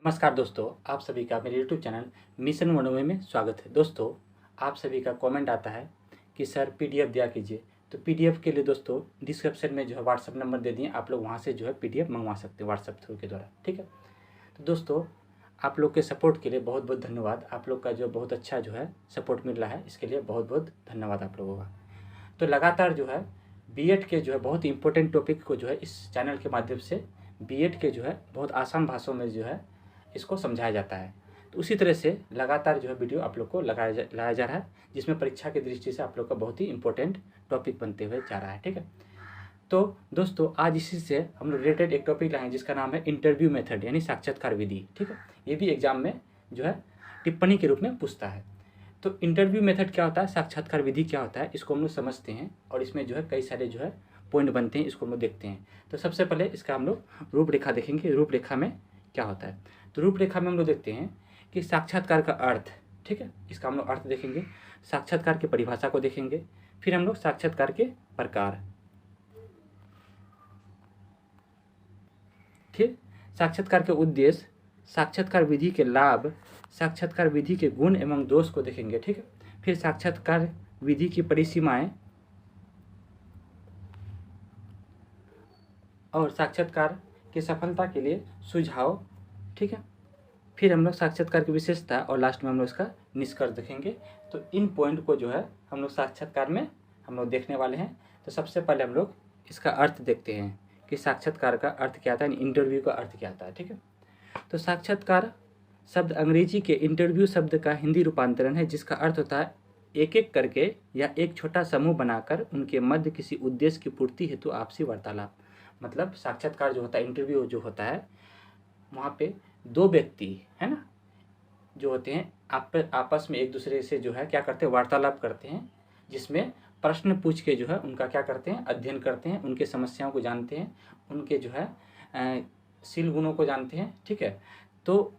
नमस्कार दोस्तों, आप सभी का मेरे यूट्यूब चैनल मिशन मनोवे में स्वागत है। दोस्तों, आप सभी का कमेंट आता है कि सर पीडीएफ दिया कीजिए। तो पीडीएफ के लिए दोस्तों डिस्क्रिप्शन में जो है व्हाट्सअप नंबर दे दिए, आप लोग वहाँ से जो है पीडीएफ मंगवा सकते हैं व्हाट्सअप थ्रू के द्वारा। ठीक है। तो दोस्तों, आप लोग के सपोर्ट के लिए बहुत बहुत धन्यवाद। आप लोग का जो बहुत अच्छा जो है सपोर्ट मिल रहा है, इसके लिए बहुत बहुत धन्यवाद आप लोगों का। तो लगातार जो है बीएड के जो है बहुत ही इंपॉर्टेंट टॉपिक को जो है इस चैनल के माध्यम से बीएड के जो है बहुत आसान भाषाओं में जो है इसको समझाया जाता है। तो उसी तरह से लगातार जो है वीडियो आप लोग को लाया जा रहा है, जिसमें परीक्षा की दृष्टि से आप लोग का बहुत ही इंपॉर्टेंट टॉपिक बनते हुए जा रहा है। ठीक है। तो दोस्तों, आज इसी से हम लोग रिलेटेड एक टॉपिक लाए हैं जिसका नाम है इंटरव्यू मेथड, यानी साक्षात्कार विधि। ठीक है। ये भी एग्जाम में जो है टिप्पणी के रूप में पूछता है। तो इंटरव्यू मेथड क्या होता है, साक्षात्कार विधि क्या होता है, इसको हम लोग समझते हैं और इसमें जो है कई सारे जो है पॉइंट बनते हैं, इसको हम लोग देखते हैं। तो सबसे पहले इसका हम लोग रूपरेखा देखेंगे। रूपरेखा में क्या होता है, तो रूपरेखा में हम लोग देखते हैं कि साक्षात्कार का अर्थ। ठीक है। इसका हम लोग अर्थ देखेंगे, साक्षात्कार की परिभाषा को देखेंगे, फिर हम लोग साक्षात्कार के प्रकार, फिर साक्षात्कार के उद्देश्य, साक्षात्कार विधि के लाभ, साक्षात्कार विधि के गुण एवं दोष को देखेंगे। ठीक है। फिर साक्षात्कार विधि की परिसीमाएं और साक्षात्कार की सफलता के लिए सुझाव। ठीक है। फिर हम लोग साक्षात्कार की विशेषता और लास्ट में हम लोग इसका निष्कर्ष देखेंगे। तो इन पॉइंट को जो है हम लोग साक्षात्कार में हम लोग देखने वाले हैं। तो सबसे पहले हम लोग इसका अर्थ देखते हैं कि साक्षात्कार का अर्थ क्या आता है, इंटरव्यू का अर्थ क्या आता है। ठीक है। तो साक्षात्कार शब्द अंग्रेजी के इंटरव्यू शब्द का हिंदी रूपांतरण है, जिसका अर्थ होता है एक एक करके या एक छोटा समूह बनाकर उनके मध्य किसी उद्देश्य की पूर्ति हेतु आपसी वार्तालाप। मतलब साक्षात्कार जो होता है, इंटरव्यू जो होता है, वहाँ पे दो व्यक्ति है ना जो होते हैं आपस में एक दूसरे से जो है क्या करते हैं, वार्तालाप करते हैं, जिसमें प्रश्न पूछ के जो है उनका क्या करते हैं, अध्ययन करते हैं, उनके समस्याओं को जानते हैं, उनके जो है शील गुणों को जानते हैं। ठीक है। तो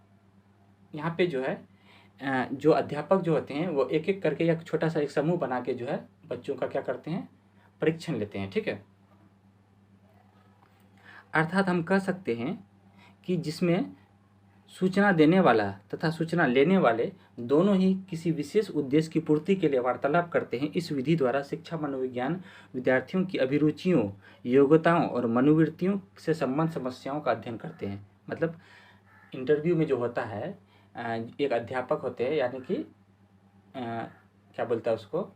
यहाँ पे जो है जो अध्यापक जो होते हैं वो एक एक करके या छोटा सा एक समूह बना के जो है बच्चों का क्या करते हैं, परीक्षण लेते हैं। ठीक है। अर्थात हम कह सकते हैं कि जिसमें सूचना देने वाला तथा सूचना लेने वाले दोनों ही किसी विशेष उद्देश्य की पूर्ति के लिए वार्तालाप करते हैं। इस विधि द्वारा शिक्षा मनोविज्ञान विद्यार्थियों की अभिरुचियों, योग्यताओं और मनोवृत्तियों से संबंध समस्याओं का अध्ययन करते हैं। मतलब इंटरव्यू में जो होता है एक अध्यापक होते हैं, यानी कि क्या बोलता है उसको,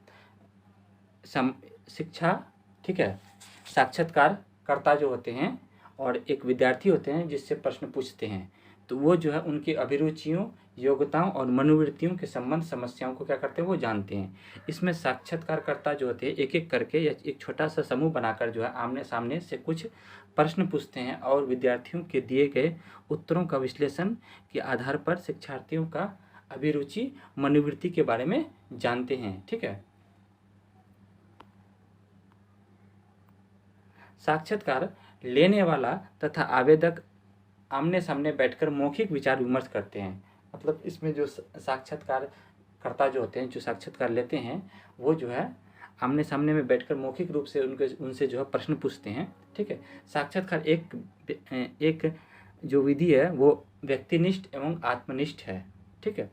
शिक्षा, ठीक है, साक्षात्कारकर्ता जो होते हैं और एक विद्यार्थी होते हैं जिससे प्रश्न पूछते हैं। तो वो जो है उनकी अभिरुचियों, योग्यताओं और मनोवृत्तियों के संबंध समस्याओं को क्या करते हैं, वो जानते हैं। इसमें साक्षात्कारकर्ता जो होते हैं एक एक करके या एक छोटा सा समूह बनाकर जो है आमने सामने से कुछ प्रश्न पूछते हैं और विद्यार्थियों के दिए गए उत्तरों का विश्लेषण के आधार पर शिक्षार्थियों का अभिरुचि, मनोवृत्ति के बारे में जानते हैं। ठीक है। साक्षात्कार लेने वाला तथा आवेदक आमने सामने बैठकर मौखिक विचार विमर्श करते हैं। मतलब इसमें जो साक्षात्कारकर्ता जो होते हैं, जो साक्षात्कार लेते हैं, वो जो है आमने सामने में बैठकर मौखिक रूप से उनसे जो है प्रश्न पूछते हैं। ठीक है। साक्षात्कार एक जो विधि है वो व्यक्तिनिष्ठ एवं आत्मनिष्ठ है। ठीक है।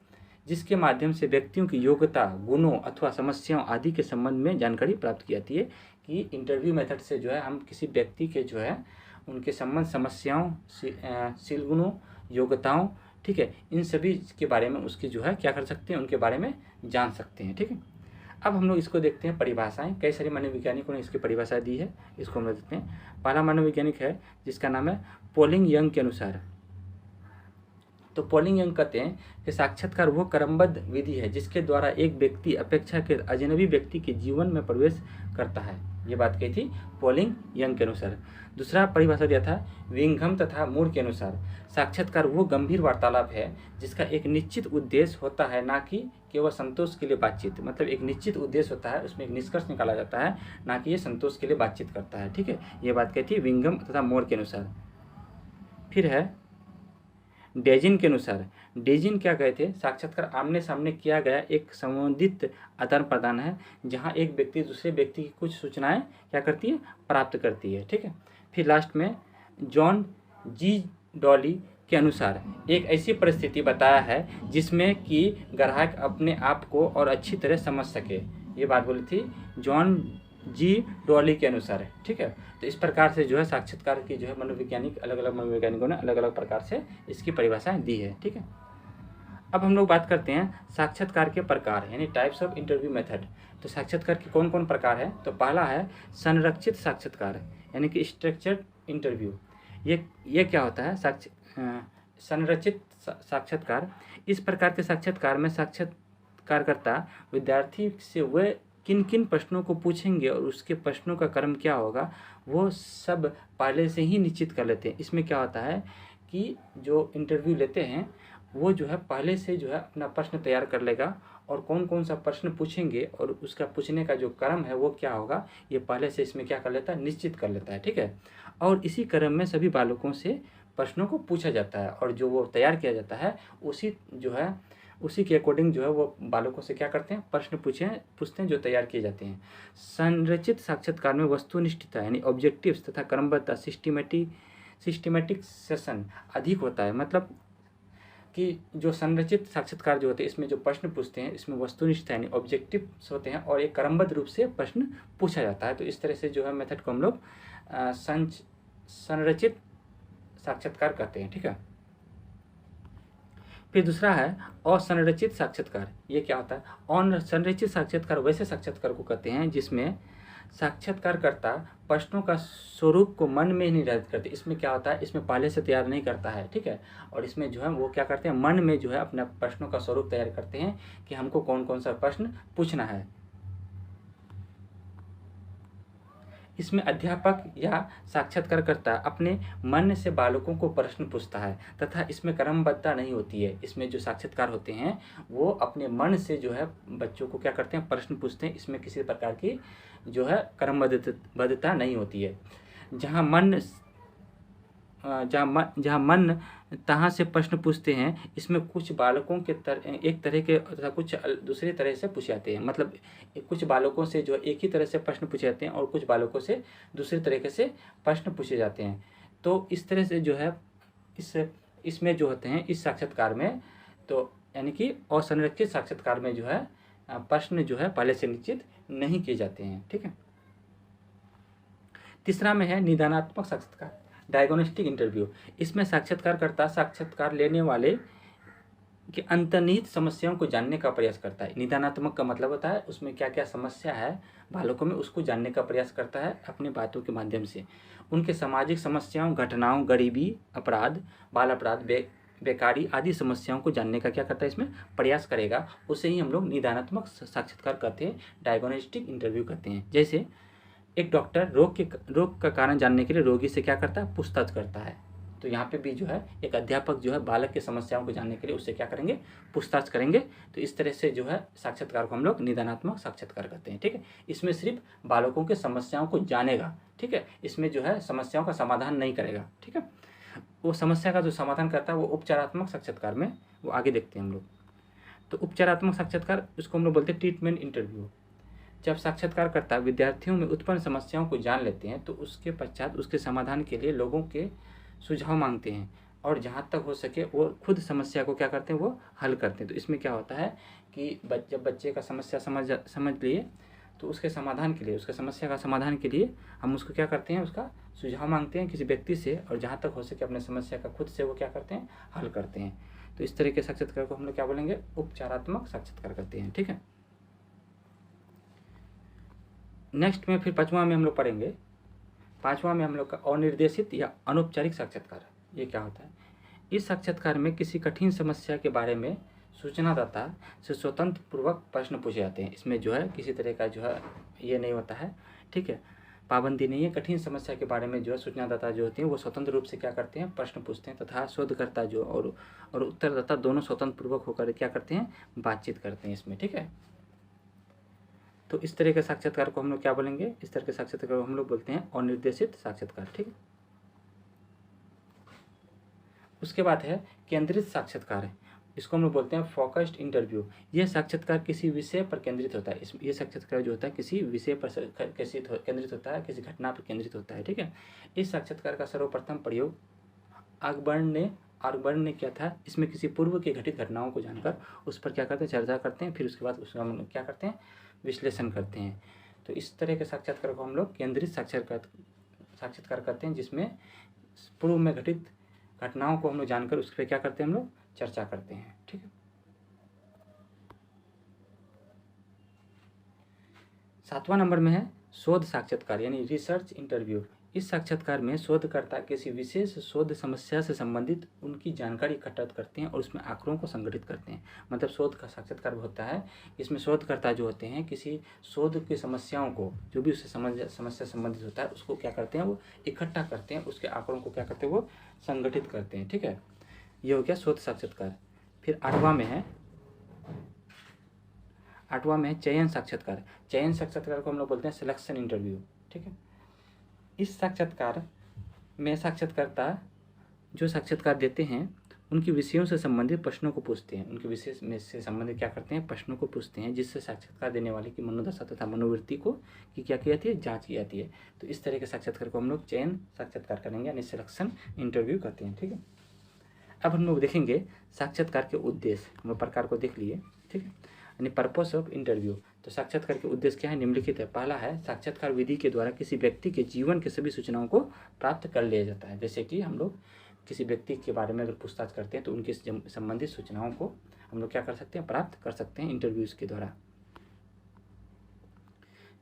जिसके माध्यम से व्यक्तियों की योग्यता, गुणों अथवा समस्याओं आदि के संबंध में जानकारी प्राप्त की जाती है। कि इंटरव्यू मेथड से जो है हम किसी व्यक्ति के जो है उनके संबंध, समस्याओं, शील गुणों, योग्यताओं, ठीक है, इन सभी के बारे में उसकी जो है क्या कर सकते हैं, उनके बारे में जान सकते हैं। ठीक है। अब हम लोग इसको देखते हैं परिभाषाएं। कई सारे मनोवैज्ञानिकों ने इसकी परिभाषा दी है, इसको हम लोग देखते हैं। पहला मनोवैज्ञानिक है जिसका नाम है पोलिंग यंग के अनुसार। तो पोलिंग यंग कहते हैं कि साक्षात्कार वो क्रमबद्ध विधि है जिसके द्वारा एक व्यक्ति अपेक्षाकृत अजनबी व्यक्ति के जीवन में प्रवेश करता है। ये बात कही थी पोलिंग यंग के अनुसार। दूसरा परिभाषा दिया था विंघम तथा मूर के अनुसार। साक्षात्कार वो गंभीर वार्तालाप है जिसका एक निश्चित उद्देश्य होता है, ना कि केवल संतोष के लिए बातचीत। मतलब एक निश्चित उद्देश्य होता है, उसमें एक निष्कर्ष निकाला जाता है, ना कि ये संतोष के लिए बातचीत करता है। ठीक है। ये बात कही थी विंघम तथा मोर के अनुसार। फिर है डेजिन के अनुसार। डेजिन क्या कहे थे, साक्षात्कार आमने सामने किया गया एक संबंधित आदान प्रदान है जहां एक व्यक्ति दूसरे व्यक्ति की कुछ सूचनाएं क्या करती है, प्राप्त करती है। ठीक है। फिर लास्ट में जॉन जी डॉली के अनुसार एक ऐसी परिस्थिति बताया है जिसमें कि ग्राहक अपने आप को और अच्छी तरह समझ सके। ये बात बोली थी जॉन जी डॉली के अनुसार, ठीक है। तो इस प्रकार से जो है साक्षात्कार की जो है मनोवैज्ञानिक अलग अलग मनोवैज्ञानिकों ने अलग अलग प्रकार से इसकी परिभाषाएं दी है, ठीक है। अब हम लोग बात करते हैं साक्षात्कार के प्रकार यानी टाइप्स ऑफ इंटरव्यू मेथड। तो साक्षात्कार के कौन कौन प्रकार है? तो पहला है संरचित साक्षात्कार यानी कि स्ट्रक्चर्ड इंटरव्यू। ये क्या होता है? संरचित साक्षात्कार। इस प्रकार के साक्षात्कार में साक्षात्कारकर्ता विद्यार्थी से वह किन किन प्रश्नों को पूछेंगे और उसके प्रश्नों का क्रम क्या होगा वो सब पहले से ही निश्चित कर लेते हैं। इसमें क्या होता है कि जो इंटरव्यू लेते हैं वो जो है पहले से जो है अपना प्रश्न तैयार कर लेगा और कौन कौन सा प्रश्न पूछेंगे और उसका पूछने का जो क्रम है वो क्या होगा ये पहले से इसमें क्या कर लेता है, निश्चित कर लेता है, ठीक है। और इसी क्रम में सभी बालकों से प्रश्नों को पूछा जाता है और जो वो तैयार किया जाता है उसी के अकॉर्डिंग जो है वो बालकों से क्या करते हैं, प्रश्न पूछते हैं जो तैयार किए जाते हैं। संरचित साक्षात्कार में वस्तुनिष्ठता यानी ऑब्जेक्टिव्स तथा क्रमबद्धता सिस्टमेटिक सेशन अधिक होता है। मतलब कि जो संरचित साक्षात्कार जो होते हैं इसमें जो प्रश्न पूछते हैं इसमें वस्तुनिष्ठ यानी ऑब्जेक्टिव्स होते हैं और एक क्रमबद्ध रूप से प्रश्न पूछा जाता है। तो इस तरह से जो है मेथड को हम लोग संरचित साक्षात्कार कहते हैं, ठीक है। फिर दूसरा है असंरचित साक्षात्कार। ये क्या होता है? असंरचित साक्षात्कार वैसे साक्षात्कार को कहते हैं जिसमें साक्षात्कारकर्ता प्रश्नों का स्वरूप को मन में ही निर्धारित करते। इसमें क्या होता है, इसमें पहले से तैयार नहीं करता है, ठीक है। और इसमें जो है वो क्या करते हैं, मन में जो है अपने प्रश्नों का स्वरूप तैयार करते हैं कि हमको कौन कौन सा प्रश्न पूछना है। इसमें अध्यापक या साक्षात्कारकर्ता अपने मन से बालकों को प्रश्न पूछता है तथा इसमें क्रमबद्धता नहीं होती है। इसमें जो साक्षात्कार होते हैं वो अपने मन से जो है बच्चों को क्या करते हैं, प्रश्न पूछते हैं। इसमें किसी प्रकार की जो है क्रमबद्धता नहीं होती है। जहाँ मन तहाँ से प्रश्न पूछते हैं। इसमें कुछ बालकों के एक तरह के तथा कुछ दूसरी तरह से पूछे जाते हैं। मतलब कुछ बालकों से जो एक ही तरह से प्रश्न पूछे जाते हैं और कुछ बालकों से दूसरी तरीके से प्रश्न पूछे जाते हैं। तो इस तरह से जो है इसमें जो होते हैं इस साक्षात्कार में, तो यानी कि असंरचित साक्षात्कार में जो है प्रश्न जो है पहले से निश्चित नहीं किए जाते हैं, ठीक है। तीसरा में है निदानात्मक साक्षात्कार डायग्नोस्टिक इंटरव्यू। इसमें साक्षात्कारकर्ता साक्षात्कार लेने वाले की अंतर्निहित समस्याओं को जानने का प्रयास करता है। निदानात्मक का मतलब होता है उसमें क्या क्या समस्या है बालकों में उसको जानने का प्रयास करता है अपनी बातों के माध्यम से। उनके सामाजिक समस्याओं, घटनाओं, गरीबी, अपराध, बाल अपराध, बेकारी आदि समस्याओं को जानने का क्या करता है इसमें प्रयास करेगा। उसे ही हम लोग निदानात्मक साक्षात्कार कहते हैं, डायग्नोस्टिक इंटरव्यू कहते हैं। जैसे एक डॉक्टर रोग का कारण जानने के लिए रोगी से क्या करता है, पूछताछ करता है। तो यहाँ पे भी जो है एक अध्यापक जो है बालक की समस्याओं को जानने के लिए उससे क्या करेंगे, पूछताछ करेंगे। तो इस तरह से जो है साक्षात्कार को हम लोग निदानात्मक साक्षात्कार करते हैं, ठीक है। इसमें सिर्फ बालकों के समस्याओं को जानेगा, ठीक है। इसमें जो है समस्याओं का समाधान नहीं करेगा, ठीक है। वो समस्या का जो समाधान करता है वो उपचारात्मक साक्षात्कार में वो आगे देखते हैं हम लोग। तो उपचारात्मक साक्षात्कार उसको हम लोग बोलते हैं ट्रीटमेंट इंटरव्यू। जब साक्षात्कारकर्ता विद्यार्थियों में उत्पन्न समस्याओं को जान लेते हैं तो उसके पश्चात उसके समाधान के लिए लोगों के सुझाव मांगते हैं और जहाँ तक हो सके वो खुद समस्या को क्या करते हैं, वो हल करते हैं। तो इसमें क्या होता है कि जब बच्चे का समस्या समझ लिए तो उसके समस्या का समाधान के लिए हम उसको क्या करते हैं, उसका सुझाव मांगते हैं किसी व्यक्ति से और जहाँ तक हो सके अपने समस्या का खुद से वो क्या करते हैं, हल करते हैं। तो इस तरह के साक्षात्कार को हम लोग क्या बोलेंगे, उपचारात्मक साक्षात्कार करते हैं, ठीक है। नेक्स्ट में फिर पांचवा में हम लोग पढ़ेंगे। पांचवा में हम लोग का अनिर्देशित या अनौपचारिक साक्षात्कार। ये क्या होता है? इस साक्षात्कार में किसी कठिन समस्या के बारे में सूचनादाता से स्वतंत्र पूर्वक प्रश्न पूछे जाते हैं। इसमें जो है किसी तरह का जो है ये नहीं होता है, ठीक है, पाबंदी नहीं है। कठिन समस्या के बारे में जो है सूचनादाता जो होते हैं वो स्वतंत्र रूप से क्या करते हैं, प्रश्न पूछते हैं तथा शोधकर्ता जो और उत्तरदाता दोनों स्वतंत्र पूर्वक होकर क्या करते हैं, बातचीत करते हैं इसमें, ठीक है। तो इस तरह के साक्षात्कार को हम लोग क्या बोलेंगे, इस तरह के साक्षात्कार को हम लोग बोलते हैं अनिर्देशित साक्षात्कार, ठीक है। उसके बाद है केंद्रित साक्षात्कार। इसको हम लोग बोलते हैं फोकस्ड इंटरव्यू। यह साक्षात्कार किसी विषय पर केंद्रित होता है। ये साक्षात्कार जो होता है किसी विषय पर केंद्रित होता है, किसी घटना पर केंद्रित होता है, ठीक है। इस साक्षात्कार का सर्वप्रथम प्रयोग अकबर्न ने और वर्ण ने क्या था, इसमें किसी पूर्व के घटित घटनाओं को जानकर उस पर क्या करते हैं, चर्चा करते हैं, फिर उसके बाद उसका हम लोग क्या करते हैं, विश्लेषण करते हैं। तो इस तरह के साक्षात्कार को हम लोग केंद्रित साक्षात्कार करते हैं, जिसमें पूर्व में घटित घटनाओं को हम लोग जानकर उस पर क्या करते हैं, हम लोग चर्चा करते हैं। ठीक है। 7वां नंबर में है शोध साक्षात्कार यानी रिसर्च इंटरव्यू। इस साक्षात्कार में शोधकर्ता किसी विशेष शोध समस्या से संबंधित उनकी जानकारी इकट्ठा करते हैं और उसमें आंकड़ों को संगठित करते हैं। मतलब शोध का साक्षात्कार होता है, इसमें शोधकर्ता जो होते हैं किसी शोध की समस्याओं को, जो भी उससे समस्या संबंधित होता है, उसको क्या करते हैं, वो इकट्ठा करते हैं, उसके आंकड़ों को क्या करते हैं, वो संगठित करते हैं। ठीक है, ये हो गया शोध साक्षात्कार। फिर 8वां में है चयन साक्षात्कार। चयन साक्षात्कार को हम लोग बोलते हैं सिलेक्शन इंटरव्यू। ठीक है। इस साक्षात्कार में साक्षात्कारता जो साक्षात्कार देते हैं उनके विषयों से संबंधित प्रश्नों को पूछते हैं, उनके विषय में से संबंधित क्या करते हैं, प्रश्नों को पूछते हैं, जिससे साक्षात्कार देने वाले की मनोदशा तथा मनोवृत्ति को की क्या की जाती है, जाँच की जाती है। तो इस तरह के साक्षात्कार को हम लोग चयन साक्षात्कार करेंगे यानी सिलेक्शन इंटरव्यू कहते हैं। ठीक है। अब हम लोग देखेंगे साक्षात्कार के उद्देश्य, हम लोग प्रकार को देख लिए। ठीक है, यानी पर्पस ऑफ इंटरव्यू। तो साक्षात्कार के उद्देश्य क्या है, निम्नलिखित है। पहला है साक्षात्कार विधि के द्वारा किसी व्यक्ति के जीवन के सभी सूचनाओं को प्राप्त कर लिया जाता है। जैसे कि हम लोग किसी व्यक्ति के बारे में अगर पूछताछ करते हैं तो उनके संबंधित सूचनाओं को हम लोग क्या कर सकते हैं, प्राप्त कर सकते हैं इंटरव्यूज़ के द्वारा।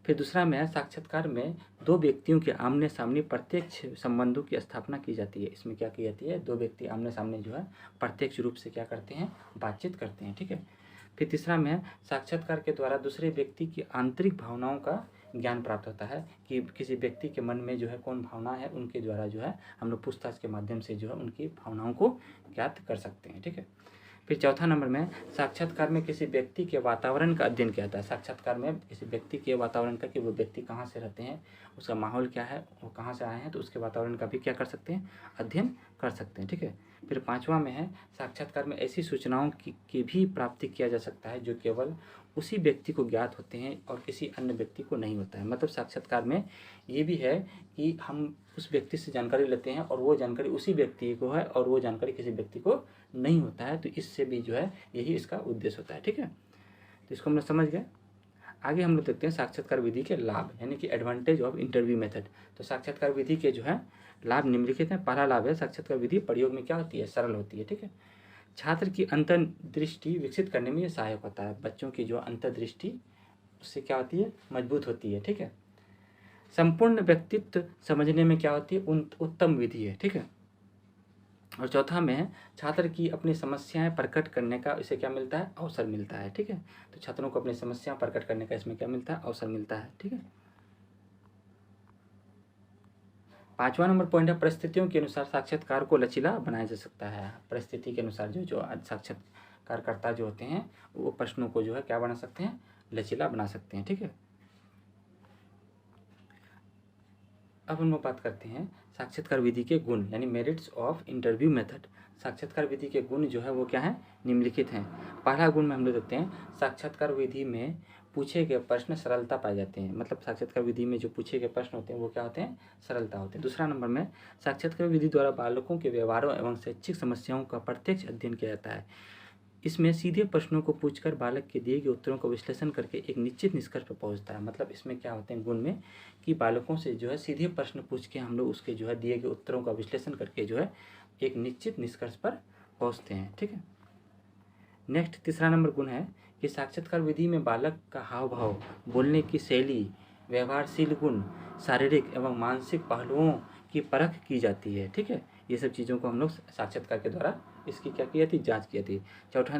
फिर दूसरा में है साक्षात्कार में दो व्यक्तियों के आमने सामने प्रत्यक्ष संबंधों की स्थापना की जाती है। इसमें क्या की जाती है, दो व्यक्ति आमने सामने जो है प्रत्यक्ष रूप से क्या करते हैं, बातचीत करते हैं। ठीक है। फिर तीसरा में है साक्षात्कार के द्वारा दूसरे व्यक्ति की आंतरिक भावनाओं का ज्ञान प्राप्त होता है कि किसी व्यक्ति के मन में जो है कौन भावना है, उनके द्वारा जो है हम लोग पूछताछ के माध्यम से जो है उनकी भावनाओं को ज्ञात कर सकते हैं। ठीक है। फिर चौथा नंबर में साक्षात्कार में किसी व्यक्ति के वातावरण का अध्ययन किया जाता है। साक्षात्कार में किसी व्यक्ति के वातावरण का, कि वो व्यक्ति कहाँ से रहते हैं, उसका माहौल क्या है, वो कहाँ से आए हैं, तो उसके वातावरण का भी क्या कर सकते हैं, अध्ययन कर सकते हैं। ठीक है। फिर 5वां में है साक्षात्कार में ऐसी सूचनाओं की भी प्राप्ति किया जा सकता है जो केवल उसी व्यक्ति को ज्ञात होते हैं और किसी अन्य व्यक्ति को नहीं होता है। मतलब साक्षात्कार में ये भी है कि हम उस व्यक्ति से जानकारी लेते हैं और वो जानकारी उसी व्यक्ति को है और वो जानकारी किसी व्यक्ति को नहीं होता है। तो इससे भी जो है यही इसका उद्देश्य होता है। ठीक है, तो इसको हम लोग समझ गए। आगे हम लोग देखते हैं साक्षात्कार विधि के लाभ यानी कि एडवांटेज ऑफ इंटरव्यू मेथड। तो साक्षात्कार विधि के जो है लाभ निम्नलिखित हैं। पहला लाभ है साक्षात्कार विधि प्रयोग में क्या होती है, सरल होती है। ठीक है। छात्र की अंतर्दृष्टि विकसित करने में ये सहायक होता है। बच्चों की जो अंतर्दृष्टि उससे क्या होती है, मजबूत होती है। ठीक है। संपूर्ण व्यक्तित्व समझने में क्या होती है, उत्तम विधि है। ठीक है। और चौथा में है छात्र की अपनी समस्याएं प्रकट करने का इसे क्या मिलता है, अवसर मिलता है। ठीक है। तो छात्रों को अपनी समस्याएं प्रकट करने का इसमें क्या मिलता है, अवसर मिलता है। ठीक है। 5वां नंबर पॉइंट है परिस्थितियों के अनुसार साक्षात्कार को लचीला बनाया जा सकता है। परिस्थिति के अनुसार जो साक्षात्कारकर्ता जो होते हैं वो प्रश्नों को जो है क्या बना सकते हैं, लचीला बना सकते हैं। ठीक है। अब हम लोग बात करते हैं साक्षात्कार विधि के गुण यानी मेरिट्स ऑफ इंटरव्यू मेथड। साक्षात्कार विधि के गुण जो है वो क्या है, निम्नलिखित हैं। पहला गुण में हम लोग देखते हैं साक्षात्कार विधि में पूछे गए प्रश्न सरलता पाए जाते हैं। मतलब साक्षात्कार विधि में जो पूछे गए प्रश्न होते हैं वो क्या होते हैं, सरलता होते हैं। दूसरा नंबर में साक्षात्कार विधि द्वारा बालकों के व्यवहारों एवं शैक्षिक समस्याओं का प्रत्यक्ष अध्ययन किया जाता है। इसमें सीधे प्रश्नों को पूछकर बालक के दिए गए उत्तरों का विश्लेषण करके एक निश्चित निष्कर्ष पर पहुंचता है। मतलब इसमें क्या होते हैं गुण में कि बालकों से जो है सीधे प्रश्न पूछ के हम लोग उसके जो है दिए गए उत्तरों का विश्लेषण करके जो है एक निश्चित निष्कर्ष पर पहुंचते हैं। ठीक है। नेक्स्ट तीसरा नंबर गुण है कि साक्षात्कार विधि में बालक का हाव भाव, बोलने की शैली, व्यवहारशील गुण, शारीरिक एवं मानसिक पहलुओं की परख की जाती है। ठीक है। ये सब चीज़ों को हम लोग साक्षात्कार के द्वारा इसकी क्या की जाती है, जाँच की जाती है।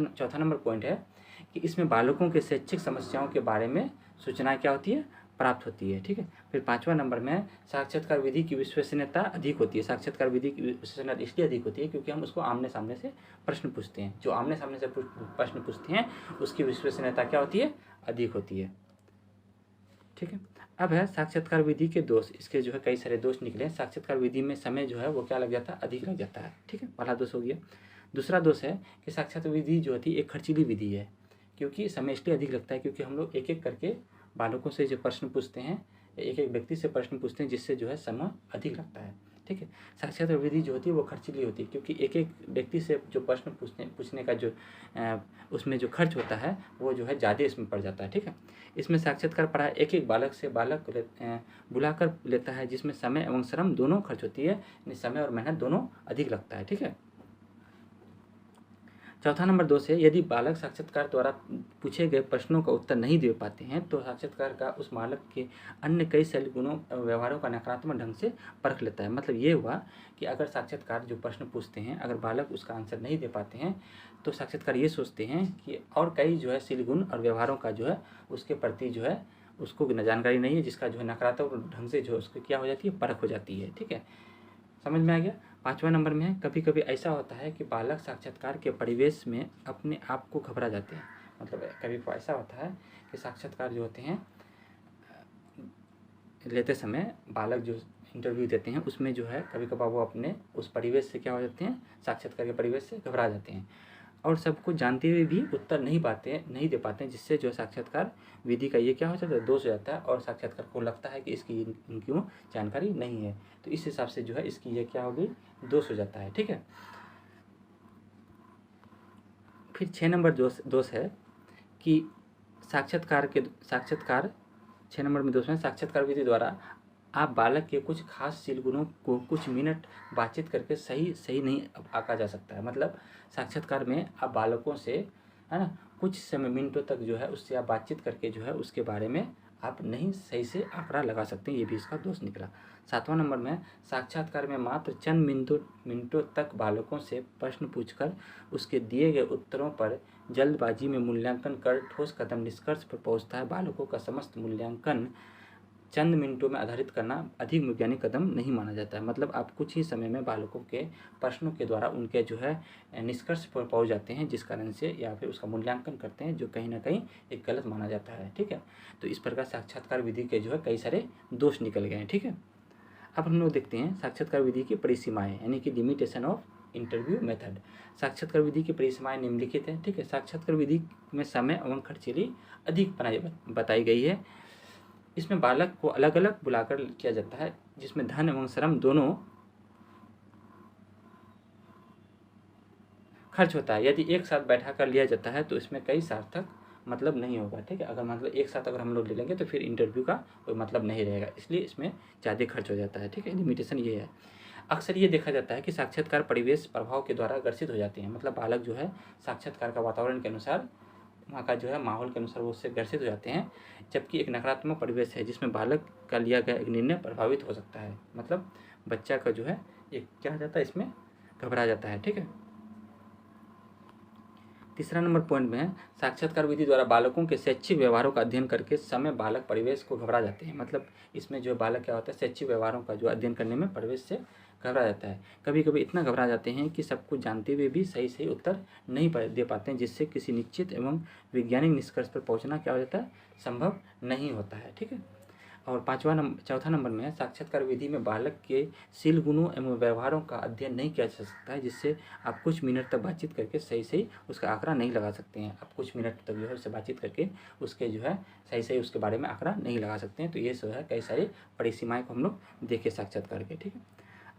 चौथा नंबर पॉइंट है कि इसमें बालकों के शैक्षिक समस्याओं के बारे में सूचनाएं क्या होती है, प्राप्त होती है। ठीक है। फिर 5वां नंबर में साक्षात्कार विधि की विश्वसनीयता अधिक होती है। साक्षात्कार विधि की विश्वसनीयता इसलिए अधिक होती है क्योंकि हम उसको आमने सामने से प्रश्न पूछते हैं। जो आमने सामने से प्रश्न पूछते हैं उसकी विश्वसनीयता क्या होती है, अधिक होती है। ठीक है। अब है साक्षात्कार विधि के दोष। इसके जो है कई सारे दोष निकले। साक्षात्कार विधि में समय जो है वो क्या लग जाता है, अधिक लग जाता है। ठीक है, पहला दोष हो गया। दूसरा दोष है कि साक्षात्कार विधि जो होती है एक खर्चीली विधि है, क्योंकि समय इसलिए अधिक लगता है क्योंकि हम लोग एक एक करके बालकों से जो प्रश्न पूछते हैं, एक एक व्यक्ति से प्रश्न पूछते हैं, जिससे जो है समय अधिक लगता है। ठीक है। साक्षात्कार विधि जो होती है वो खर्चीली होती है, क्योंकि एक एक व्यक्ति से जो प्रश्न पूछने का जो उसमें जो खर्च होता है वो जो है ज़्यादा इसमें पड़ जाता है। ठीक है। इसमें साक्षात्कार पढ़ाई एक एक बालक से बुलाकर लेता है, जिसमें समय एवं श्रम दोनों खर्च होती है, यानी समय और मेहनत दोनों अधिक लगता है। ठीक है। चौथा नंबर 2 से, यदि बालक साक्षात्कार द्वारा पूछे गए प्रश्नों का उत्तर नहीं दे पाते हैं तो साक्षात्कार का उस बालक के अन्य कई शैली गुणों व्यवहारों का नकारात्मक ढंग से परख लेता है। मतलब ये हुआ कि अगर साक्षात्कार जो प्रश्न पूछते हैं, अगर बालक उसका आंसर नहीं दे पाते हैं तो साक्षात्कार ये सोचते हैं कि और कई जो है शैली गुण और व्यवहारों का जो है उसके प्रति जो है उसको जानकारी नहीं है, जिसका जो है नकारात्मक ढंग से जो उसकी क्या हो जाती है, परख हो जाती है। ठीक है, समझ में आ गया। 5वां नंबर में है, कभी कभी ऐसा होता है कि बालक साक्षात्कार के परिवेश में अपने आप को घबरा जाते हैं। मतलब कभी ऐसा होता है कि साक्षात्कार जो होते हैं लेते समय बालक जो इंटरव्यू देते हैं उसमें जो है कभी कभार वो अपने उस परिवेश से क्या हो जाते हैं, साक्षात्कार के परिवेश से घबरा जाते हैं और सब कुछ जानते हुए भी उत्तर नहीं दे पाते हैं, जिससे जो साक्षात्कार विधि का ये क्या हो जाता है, दोष हो जाता है और साक्षात्कार को लगता है कि इसकी इनकी जानकारी नहीं है, तो इस हिसाब से जो है इसकी ये क्या होगी, दोष हो जाता है। ठीक है। फिर 6 नंबर दोष है कि साक्षात्कार 6 नंबर में दोष है, साक्षात्कार विधि द्वारा आप बालक के कुछ खास शील गुणों को कुछ मिनट बातचीत करके सही नहीं आंका जा सकता है। मतलब साक्षात्कार में आप बालकों से, है ना, कुछ समय मिनटों तक जो है उससे आप बातचीत करके जो है उसके बारे में आप नहीं सही से आंकड़ा लगा सकते, ये भी इसका दोष निकला। 7वां नंबर में, साक्षात्कार में मात्र चंद मिनटों तक बालकों से प्रश्न पूछकर उसके दिए गए उत्तरों पर जल्दबाजी में मूल्यांकन कर ठोस कदम निष्कर्ष पर पहुंचता है। बालकों का समस्त मूल्यांकन चंद मिनटों में आधारित करना अधिक वैज्ञानिक कदम नहीं माना जाता है। मतलब आप कुछ ही समय में बालकों के प्रश्नों के द्वारा उनके जो है निष्कर्ष पर पहुंच जाते हैं, जिस कारण से या फिर उसका मूल्यांकन करते हैं, जो कहीं ना कहीं एक गलत माना जाता है। ठीक है, तो इस प्रकार साक्षात्कार विधि के जो है कई सारे दोष निकल गए हैं। ठीक है, अब हम लोग देखते हैं साक्षात्कार विधि की परिसीमाएं, यानी कि लिमिटेशन ऑफ इंटरव्यू मेथड। साक्षात्कार विधि की परिसीमाएं निम्नलिखित है। ठीक है, साक्षात्कार विधि में समय एवं खर्चीली अधिक बताई गई है। इसमें बालक को अलग अलग बुलाकर किया जाता है, जिसमें धन एवं श्रम दोनों खर्च होता है। यदि एक साथ बैठा कर लिया जाता है तो इसमें कई सार्थक मतलब नहीं होगा। ठीक है, अगर मतलब एक साथ अगर हम लोग ले लेंगे तो फिर इंटरव्यू का कोई मतलब नहीं रहेगा, इसलिए इसमें ज़्यादा खर्च हो जाता है। ठीक है, लिमिटेशन ये है। अक्सर ये देखा जाता है कि साक्षात्कार परिवेश प्रभाव के द्वारा ग्रसित हो जाते हैं। मतलब बालक जो है साक्षात्कार का वातावरण के अनुसार, वहाँ का जो है माहौल के अनुसार वो उससे ग्रसित हो जाते हैं, जबकि एक नकारात्मक परिवेश है जिसमें बालक का लिया गया एक निर्णय प्रभावित हो सकता है। मतलब बच्चा का जो है एक क्या हो जाता है, इसमें घबरा जाता है। ठीक है, तीसरा नंबर पॉइंट में है, साक्षात्कार विधि द्वारा बालकों के शैक्षिक व्यवहारों का अध्ययन करके समय बालक परिवेश को घबरा जाते हैं। मतलब इसमें जो बालक क्या होता है, शैक्षिक व्यवहारों का जो अध्ययन करने में परिवेश से घबरा जाता है। कभी कभी इतना घबरा जाते हैं कि सब कुछ जानते हुए भी सही उत्तर नहीं दे पाते हैं, जिससे किसी निश्चित एवं वैज्ञानिक निष्कर्ष पर पहुंचना क्या हो जाता है, संभव नहीं होता है। ठीक है, और चौथा नंबर में है, साक्षात्कार विधि में बालक के शील गुणों एवं व्यवहारों का अध्ययन नहीं किया जा सकता है, जिससे आप कुछ मिनट तक बातचीत करके सही उसका आंकड़ा नहीं लगा सकते हैं। आप कुछ मिनट तक जो है उससे बातचीत करके उसके जो है सही उसके बारे में आंकड़ा नहीं लगा सकते हैं। तो ये जो है कई सारी परिसीमाएं को हम लोग देखें साक्षात्कार के। ठीक है,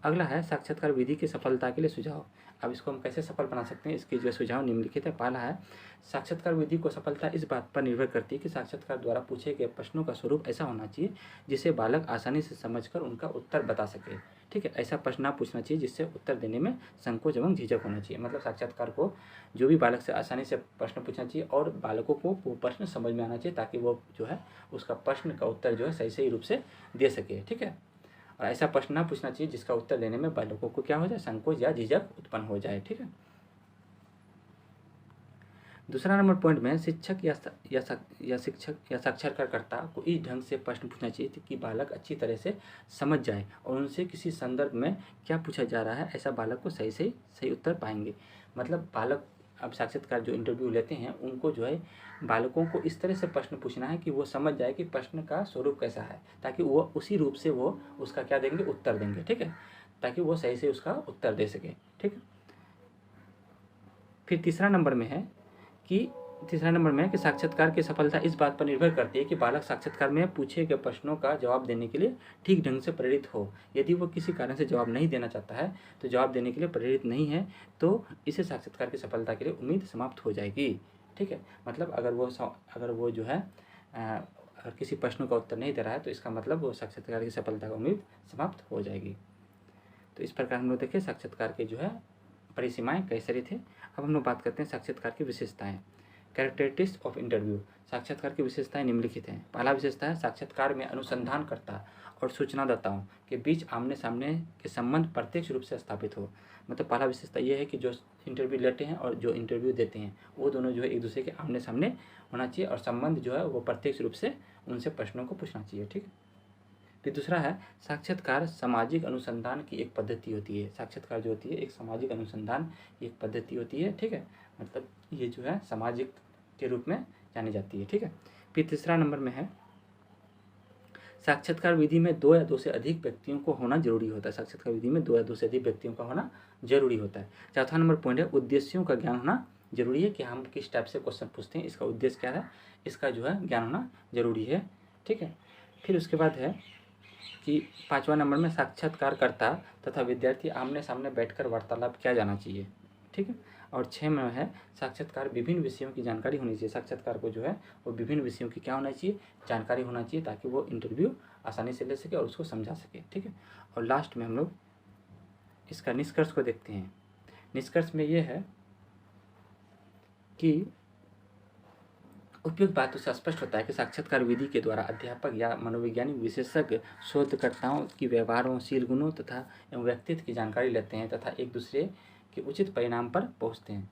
अगला है साक्षात्कार विधि की सफलता के लिए सुझाव। अब इसको हम कैसे सफल बना सकते हैं, इसके जो सुझाव निम्नलिखित है। पहला है, साक्षात्कार विधि को सफलता इस बात पर निर्भर करती है कि साक्षात्कार द्वारा पूछे गए प्रश्नों का स्वरूप ऐसा होना चाहिए जिसे बालक आसानी से समझकर उनका उत्तर बता सके। ठीक है, ऐसा प्रश्न ना पूछना चाहिए जिससे उत्तर देने में संकोच एवं झिझक होना चाहिए। मतलब साक्षात्कार को जो भी बालक से आसानी से प्रश्न पूछना चाहिए और बालकों को वो प्रश्न समझ में आना चाहिए, ताकि वो जो है उसका प्रश्न का उत्तर जो है सही रूप से दे सके। ठीक है, और ऐसा प्रश्न ना पूछना चाहिए जिसका उत्तर देने में बालकों को क्या हो जाए, संकोच या झिझक उत्पन्न हो जाए। ठीक है, दूसरा नंबर पॉइंट में शिक्षक या साक्षात्कारकर्ता को इस ढंग से प्रश्न पूछना चाहिए कि बालक अच्छी तरह से समझ जाए और उनसे किसी संदर्भ में क्या पूछा जा रहा है, ऐसा बालक को सही उत्तर पाएंगे। मतलब बालक अब साक्षात्कार जो इंटरव्यू लेते हैं उनको जो है बालकों को इस तरह से प्रश्न पूछना है कि वो समझ जाए कि प्रश्न का स्वरूप कैसा है, ताकि वो उसी रूप से वो उसका क्या देंगे, उत्तर देंगे। ठीक है, ताकि वो सही से उसका उत्तर दे सके। ठीक है, फिर तीसरा नंबर में है कि तीसरा नंबर में है कि साक्षात्कार की सफलता इस बात पर निर्भर करती है कि बालक साक्षात्कार में पूछे गए प्रश्नों का जवाब देने के लिए ठीक ढंग से प्रेरित हो। यदि वो किसी कारण से जवाब नहीं देना चाहता है, तो जवाब देने के लिए प्रेरित नहीं है, तो इसे साक्षात्कार की सफलता के लिए उम्मीद समाप्त हो जाएगी। ठीक है, मतलब अगर वो जो है अगर किसी प्रश्न का उत्तर नहीं दे रहा है, तो इसका मतलब वो साक्षात्कार की सफलता का उम्मीद समाप्त हो जाएगी। तो इस प्रकार हम लोग देखें साक्षात्कार के जो है परिसीमाएं कई सारी थे। अब हम लोग बात करते हैं साक्षात्कार की विशेषताएं। Characteristics of interview. साक्षात्कार की विशेषताएं निम्नलिखित हैं। पहला विशेषता है साक्षात्कार में अनुसंधानकर्ता और सूचनादाताओं के बीच आमने सामने के संबंध प्रत्यक्ष रूप से स्थापित हो। मतलब पहला विशेषता ये है कि जो इंटरव्यू लेते हैं और जो इंटरव्यू देते हैं, वो दोनों जो है एक दूसरे के आमने सामने होना चाहिए और संबंध जो है वो प्रत्यक्ष रूप से उनसे प्रश्नों को पूछना चाहिए। ठीक है। फिर दूसरा है साक्षात्कार सामाजिक अनुसंधान की एक पद्धति होती है। साक्षात्कार जो होती है एक सामाजिक अनुसंधान की एक पद्धति होती है। ठीक है, मतलब ये जो है सामाजिक के रूप में जानी जाती है। ठीक है। फिर तीसरा नंबर में है साक्षात्कार विधि में 2 या 2 से अधिक व्यक्तियों को होना जरूरी होता है। साक्षात्कार विधि में 2 या 2 से अधिक व्यक्तियों का होना जरूरी होता है। चौथा नंबर पॉइंट है उद्देश्यों का ज्ञान होना जरूरी है कि हम किस टाइप से क्वेश्चन पूछते हैं, इसका उद्देश्य क्या है, इसका जो है ज्ञान होना जरूरी है। ठीक है। फिर उसके बाद है कि 5वां नंबर में साक्षात्कारकर्ता तथा विद्यार्थी आमने सामने बैठकर वार्तालाप किया जाना चाहिए। ठीक है। और 6 में है साक्षात्कार विभिन्न विषयों की जानकारी होनी चाहिए। साक्षात्कार को जो है वो विभिन्न विषयों की क्या होना चाहिए, जानकारी होना चाहिए, ताकि वो इंटरव्यू आसानी से ले सके और उसको समझा सके। ठीक है। और लास्ट में हम लोग इसका निष्कर्ष को देखते हैं। निष्कर्ष में ये है कि उपयुक्त बातों से स्पष्ट होता है कि साक्षात्कार विधि के द्वारा अध्यापक या मनोवैज्ञानिक विशेषज्ञ शोधकर्ताओं की व्यवहारों, शील गुणों तथा एवं व्यक्तित्व की जानकारी लेते हैं तथा एक दूसरे के उचित परिणाम पर पहुंचते हैं।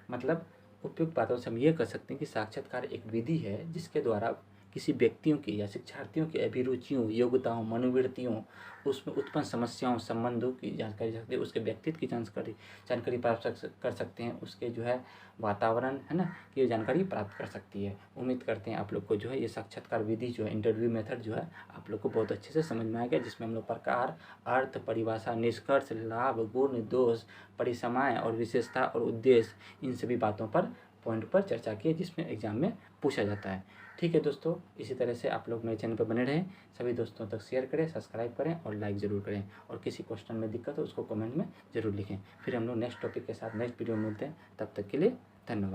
मतलब उपयुक्त बातों से हम ये कह सकते हैं कि साक्षात्कार एक विधि है जिसके द्वारा किसी व्यक्तियों की या शिक्षार्थियों की अभिरुचियों, योग्यताओं, मनोवृत्तियों, उसमें उत्पन्न समस्याओं, संबंधों की जानकारी सकते हैं, उसके व्यक्तित्व की जानकारी प्राप्त कर सकते हैं, उसके जो है वातावरण है ना की जानकारी प्राप्त कर सकती है। उम्मीद करते हैं आप लोग को जो है ये साक्षात्कार विधि जो है, इंटरव्यू मेथड जो है आप लोग को बहुत अच्छे से समझ में आ गया, जिसमें हम लोग प्रकार, अर्थ, परिभाषा, निष्कर्ष, लाभ, गुण, दोष, परिसीमाएं और विशेषता और उद्देश्य, इन सभी बातों पर पॉइंट पर चर्चा की, जिसमें एग्जाम में पूछा जाता है। ठीक है दोस्तों, इसी तरह से आप लोग मेरे चैनल पर बने रहें, सभी दोस्तों तक शेयर करें, सब्सक्राइब करें और लाइक ज़रूर करें, और किसी क्वेश्चन में दिक्कत हो उसको कमेंट में ज़रूर लिखें। फिर हम लोग नेक्स्ट टॉपिक के साथ नेक्स्ट वीडियो में मिलते हैं, तब तक के लिए धन्यवाद।